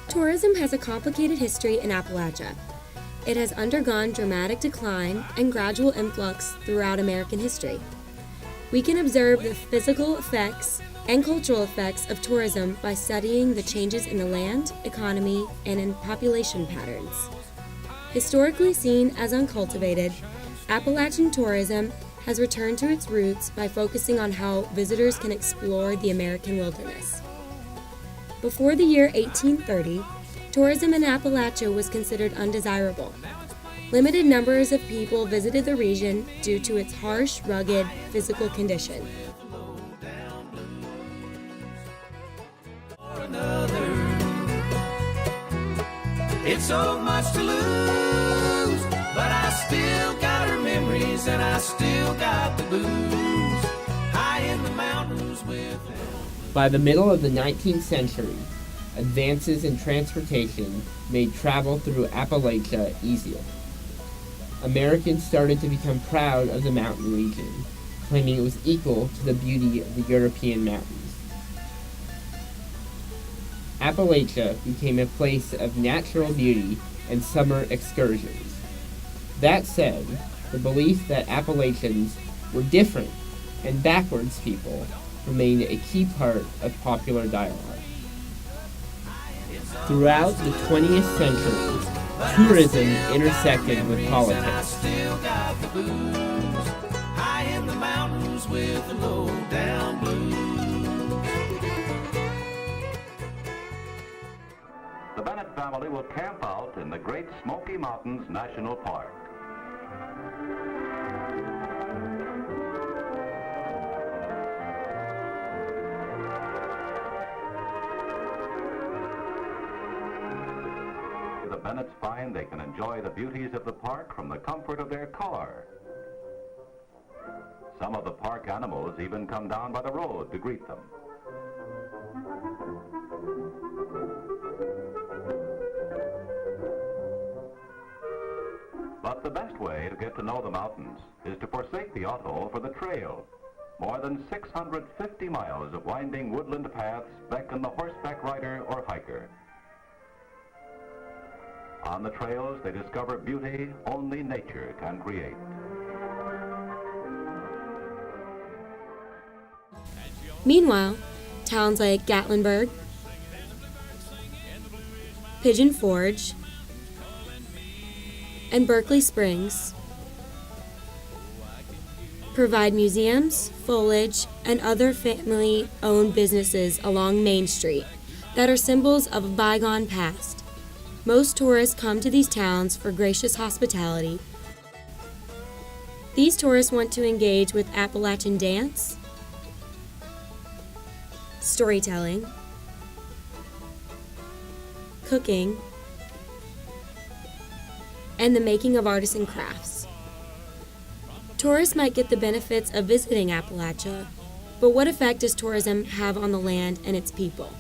Tourism has a complicated history in Appalachia. It has undergone dramatic decline and gradual influx throughout American history. We can observe the physical effects and cultural effects of tourism by studying the changes in the land, economy, and in population patterns. Historically seen as uncultivated, Appalachian tourism has returned to its roots by focusing on how visitors can explore the American wilderness. Before the year 1830, tourism in Appalachia was considered undesirable. Limited numbers of people visited the region due to its harsh, rugged, physical condition. It's so much to lose, but I still got her memories and I still got the blues. High in the mountains with them. By the middle of the 19th century, advances in transportation made travel through Appalachia easier. Americans started to become proud of the mountain region, claiming it was equal to the beauty of the European mountains. Appalachia became a place of natural beauty and summer excursions. That said, the belief that Appalachians were different and backwards people remained a key part of popular dialogue. Throughout the 20th century, tourism intersected with politics. The Bennett family will camp out in the Great Smoky Mountains National Park. The Bennetts find they can enjoy the beauties of the park from the comfort of their car. Some of the park animals even come down by the road to greet them. But the best way to get to know the mountains is to forsake the auto for the trail. More than 650 miles of winding woodland paths beckon the horseback rider or hiker. On the trails, they discover beauty only nature can create. Meanwhile, towns like Gatlinburg, Pigeon Forge, and Berkeley Springs provide museums, foliage, and other family-owned businesses along Main Street that are symbols of a bygone past. Most tourists come to these towns for gracious hospitality. These tourists want to engage with Appalachian dance, storytelling, cooking, and the making of artisan crafts. Tourists might get the benefits of visiting Appalachia, but what effect does tourism have on the land and its people?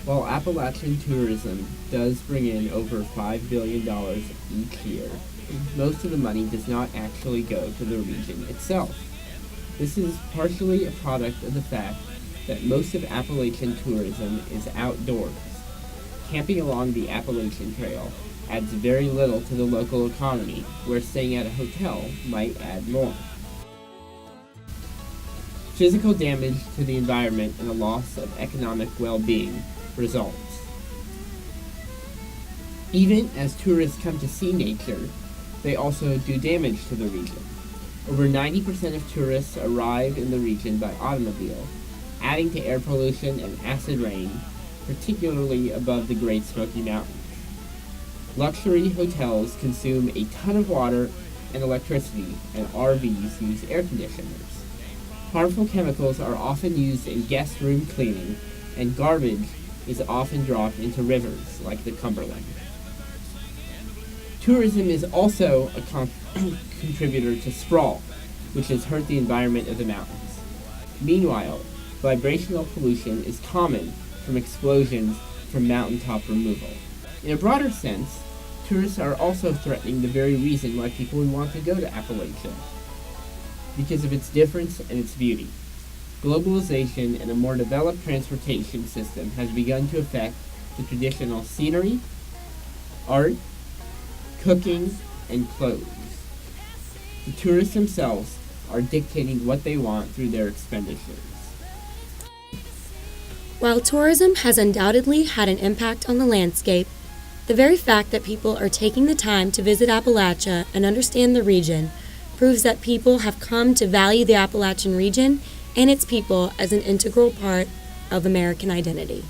While Appalachian tourism does bring in over $5 billion each year, most of the money does not actually go to the region itself. This is partially a product of the fact that most of Appalachian tourism is outdoors. Camping along the Appalachian Trail adds very little to the local economy, where staying at a hotel might add more. Physical damage to the environment and a loss of economic well-being results. Even as tourists come to see nature, they also do damage to the region. Over 90% of tourists arrive in the region by automobile, adding to air pollution and acid rain, particularly above the Great Smoky Mountains. Luxury hotels consume a ton of water and electricity, and RVs use air conditioners. Harmful chemicals are often used in guest room cleaning, and garbage is often dropped into rivers like the Cumberland. Tourism is also a contributor to sprawl, which has hurt the environment of the mountains. Meanwhile, vibrational pollution is common from explosions from mountaintop removal. In a broader sense, tourists are also threatening the very reason why people would want to go to Appalachia, because of its difference and its beauty. Globalization and a more developed transportation system has begun to affect the traditional scenery, art, cooking, and clothes. The tourists themselves are dictating what they want through their expenditures. While tourism has undoubtedly had an impact on the landscape, the very fact that people are taking the time to visit Appalachia and understand the region proves that people have come to value the Appalachian region and its people as an integral part of American identity.